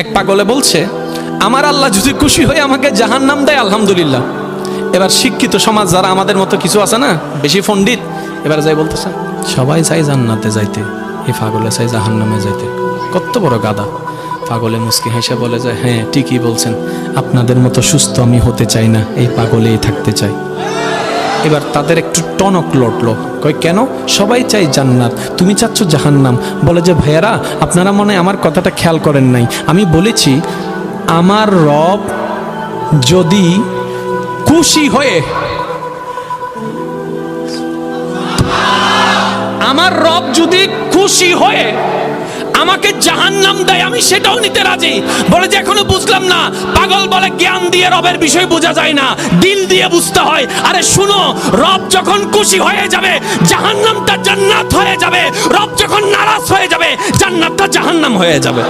এক পাগলে বলছে, আমার আল্লাহ যদি খুশি হয়ে আমাকে জাহান্নাম দেয় আলহামদুলিল্লাহ। এবার শিক্ষিত সমাজ যারা আমাদের মতো কিছু আছে না, বেশি পণ্ডিত, এবার যাই বলতেছে সবাই চাই জান্নাতে যাইতে, এই পাগলে চাই জাহান্নামে যাইতে। কত বড় গাদা। পাগলে মুস্কি হেসে বলে যায়, হ্যাঁ ঠিকই বলছেন, আপনাদের মতো সুস্থ আমি হতে চাই না, এই পাগলেই থাকতে চাই। এবার তাদের একটু টনক লটলো, কই কেন? সবাই চাই জান্নাত, তুমি চাচ্ছ জাহান্নাম। বলে যে ভাইয়ারা, আপনারা মনে হয় আমার কথাটা খেয়াল করেন নাই। আমি বলেছি আমার রব যদি খুশি হয়ে, আমার রব যদি খুশি হয়ে আমাকে জাহান্নাম দেয়, আমি সেটাও নিতে রাজি। বলে যে এখনো বুঝলাম না। পাগল বলে জ্ঞান দিয়ে রবের বিষয় বোঝা যায় না, দিল দিয়ে বুঝতে হয়। আরে শুনো, রব যখন খুশি হয়ে যাবে জাহান্নামটা জান্নাত হয়ে যাবে, রব যখন নারাজ হয়ে যাবে জান্নাতটা জাহান্নাম হয়ে যাবে।